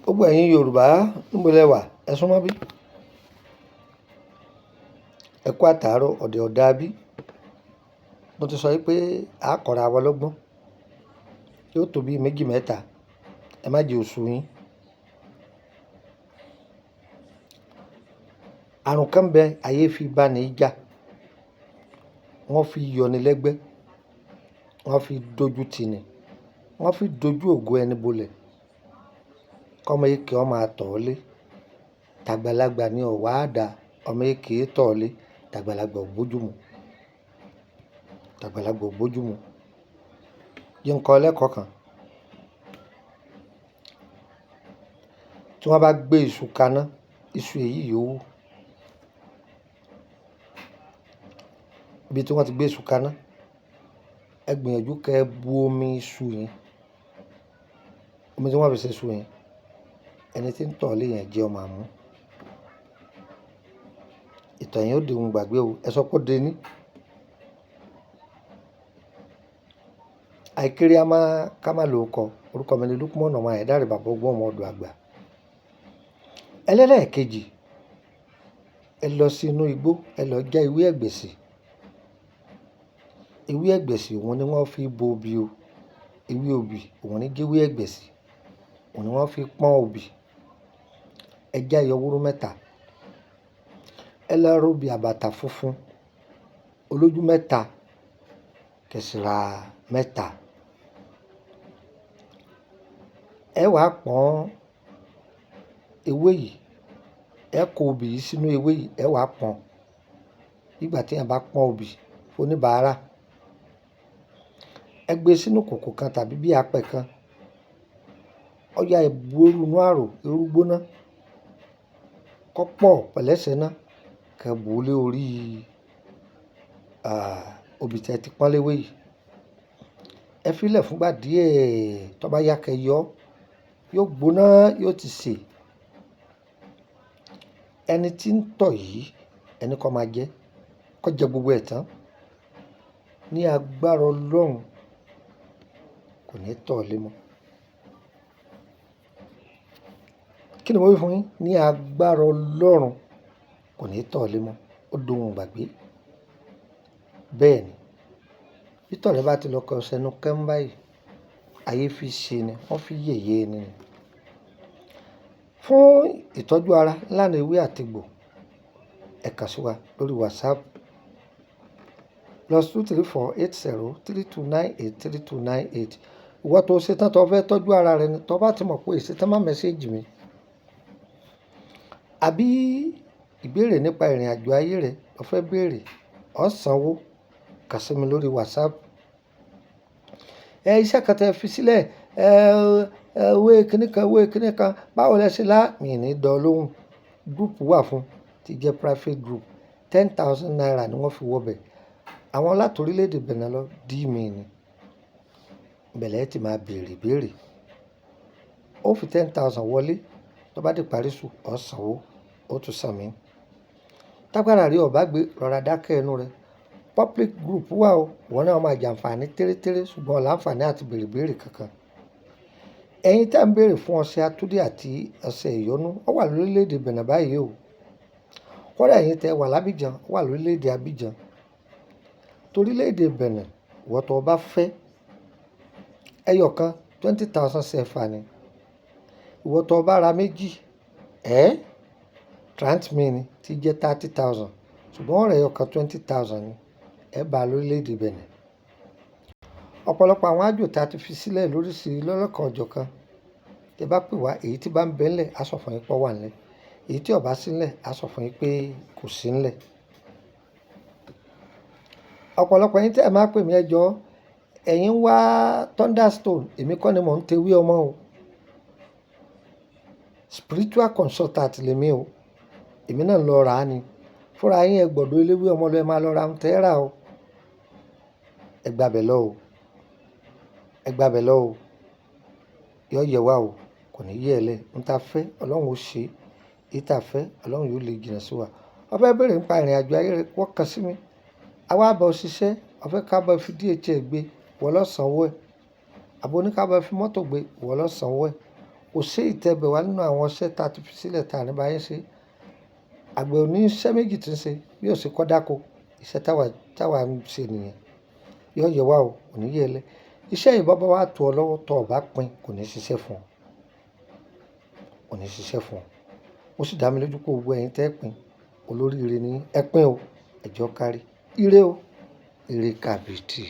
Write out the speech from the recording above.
Gbogbo ẹ̀yin Yorùbá níbo lẹ wà? Ẹ súnmọ́ bí. Ẹ kú àtàárọ̀ ọ̀dẹ̀ ọ̀dà bí. Mo ti sọ pé a kọ́ra wa lọ́gbọ́n. Yóò tó bí méjì mẹ́ta. Ẹ má jẹ́ oṣù yín. Àrùn kan bẹ ayé fi bá ní jà. Wọ́n fi yọni lẹ́gbẹ́. Wọ́n fi dojú tì ní. Wọ́n fi dojú ògo ẹni bolẹ̀. Kọ́mọ èké ọmọ àtọ̀ọ́lé. Tàgbàlagbà ni ọ̀wá àdá. Ọmọ èké tọ̀ọ́lé. Tàgbàlagbà ò bójúmu. Tàgbàlagbà ò bójúmu. Yí ń kọ́ lẹ́kọ̀ọ́ kan. Tí wọ́n bá gbé iṣu kaná, iṣu èyí yòówù. Ibi tí wọ́n ti gbé iṣu kaná, ẹ gbìyànjú kẹ́ ẹ bu omi iṣu yẹn. Omi tí wọ́n fi ṣe iṣu yẹn, ẹni tí ń tọ̀ọ́lé yẹn jẹ́ ọmọ àmú. Ìtàn yẹn ó di ohun gbàgbé o. Ẹ sọ pé ó dé ní. Àìkéré ká má lo ọkọ̀. Orúkọ mi ni Lukman ọmọ Ayédáre bàbá ọgbọ́n ọmọ ọdọ̀ àgbà. Ẹlẹ́lẹ́ẹ̀kejì, ẹ lọ sí inú igbó, ẹ lọ já ewé ẹ̀gbẹ̀sì. Ewé ẹ̀gbẹ̀sì òun ni wọ́n fi bo obì o. Ewé obì òun ni jẹ́ ewé ẹ̀gbẹ̀sì. Òun ni wọ́n fi pọ́n obì. Ẹ já ìyọwúrú mẹ́ta. Ẹ lọ rọ obì àbàtà funfun olójú mẹ́ta, kẹsìrà mẹ́ta. Ẹ wàá pọ́n ewé yìí. Ẹ kó obì yìí sínú ewé yìí. Ẹ wàá pọ́n. Nígbà tí ẹ bá pọ́n obì fún oníbàárà, ẹ gbé sínú kòkò kan tàbí bí apẹ̀ kan. Ọya ìbú inú àrò irú gbóná. Kọ́pọ̀ pẹ̀lẹ́sẹ̀ náà. Kẹ́ bù lé orí obì tí ẹ ti pọ́n léwé yìí. Ẹ fílẹ̀ fúngbà díẹ̀. Tó bá yá kẹ́ yọ, yóò gbóná, yóò ti sè. Ẹni tí ń tọ̀ yìí, ẹni kó máa jẹ, kó jẹ gbogbo ẹ̀ tán. Ní agbára Ọlọ́run kò ní tọ̀ọ́lé mọ́. Kí ni mo wí fún yín? Ní agbára Ọlọ́run kò ní tọ̀ọ́lé mọ́. Ó dohun gbàgbé. Bẹ́ẹ̀ ni. Bí tọ̀rẹ́ bá ti lọ kọ sẹ́nu kẹ́m báyìí, ayé fi ṣe ni. Wọ́n fi yẹ̀yẹ́ ni. Fún ìtọ́jú ara lánà ewé àtegbò, ẹ kàn sí wa lórí WhatsApp +2348032983298. Ìwọ tó ṣe tán tó fẹ́ tọ́jú ara rẹ ni. Tó bá ti mọ̀ pé ìṣetán má mẹ́séjì mi. Àbí ìbéèrè nípa ìrìn àjò ayé rẹ o fẹ́ béèrè, ó sanwó. Kàn sí mi lórí WhatsApp. Iṣẹ́ kan tẹ́ fi sílẹ̀, ewé kíní kan, báwo lẹ ṣe lá? Mi ní dán lóhùn. Group wà fún tí jẹ́ private group. 10,000 naira ni wọ́n fi wọ bẹ̀. Àwọn láti orílẹ̀-èdè Benin lọ dí mi ni. Bẹ̀lẹ̀ ti máa béèrè. Ó fi 10,000 wọlé. Tó bá di parí sùn, ó sanwó. Ó tún san mí. Tágbára rí ọ̀bá gbé rọra dákẹ́ ẹnu rẹ. Public group wà o. Wọ́n náà máa jàǹfààní tẹ́rẹ́tẹ́rẹ́ ṣùgbọ́n láǹfààní àti béèrè kankan. Ẹ̀yin tá ń béèrè fún ọṣẹ Atúndé àti ọṣẹ ìyọnú, ó wà lórílẹ̀-èdè Benin báyìí o. Kódà ẹ̀yin tẹ́ wà lábíjan, ó wà lórílẹ̀-èdè Abidjan. Torílẹ̀-èdè Benin, ìwọ tó bá fẹ́ ẹyọ kan 20,000 CFA ni. Ìwọ tó bá ra méjì, transmi ni tí jẹ́ 30,000. Ṣùgbọ́n ọ̀rẹ́ ẹyọ kan 20,000 ni. Ẹ bá lórílẹ̀-èdè Benin. Ọ̀pọ̀lọpọ̀ àwọn àjò tí a ti fi sílẹ̀ lóríṣiríṣi lọ́lọ́kan ọjọ́kan. Tẹ́ bá pè wá, èyí tí bá ń bẹ ńlẹ̀ á sọ fún yín pé ó wà ńlẹ̀. Èyí tí ó bá sí ńlẹ̀ á sọ fún yín pé kò sí ńlẹ̀. Ọ̀pọ̀lọpọ̀ yín tí ẹ máa pè mí ẹjọ́, ẹ̀yin wá Thunderstone, èmi kọ́ ni mò ń tewé ọmọ o. Spiritual consultant lèmi o. Èmi náà lọ rà á ni. Fúnra yín ẹ gbọ́dọ̀ eléwé ọmọ lọ ẹ máa lọ ra ń tẹ́ rà o. Ẹ gbàbẹ̀ lọ o. Ẹ gbàbẹ̀ lọ o. Yọ yẹ wá o. Kò ní yẹ ẹ lẹ̀. Ń ta fẹ́ Ọlọ́run ó ṣe. Ìta fẹ́ Ọlọ́run yóò lè jìnnà sí wa. Ó fẹ́ béèrè nípa ìrìn àjò ayé rẹ, wọ́n kàn sí mi. Àwa bá ọ ṣiṣẹ́. Ó fẹ́ ká bá fi DHL gbé, wọ́n lọ sanwó ẹ̀. Àbò ní ká bá fi mọ́tò gbé, wọ́n lọ sanwó ẹ̀. kò sí ìtẹ̀bẹ̀ wá nínú àwọn iṣẹ́ tá a ti fi sílẹ̀ tá a ní bá yín ṣe. Àgbẹ̀ ò ní iṣẹ́ méjì tí ń ṣe bí ó ṣe kọ́ dáko. Iṣẹ́ táwa ń ṣe nìyẹn. Yóò yẹ wá o, kò ní yẹ ẹ lẹ́. Iṣẹ́ yìí bá wá tó ọ lọ́wọ́ tó o bá pín, kò ní ṣiṣẹ́ fún ọ. Kò ní ṣiṣẹ́ fún ọ. Ó sì dá mi lójú pé gbogbo ẹ̀yin tẹ́ pín, olóríire ni ẹ pín o, ẹ jẹ́ ó kárí. Ire o, ire kàbìtì.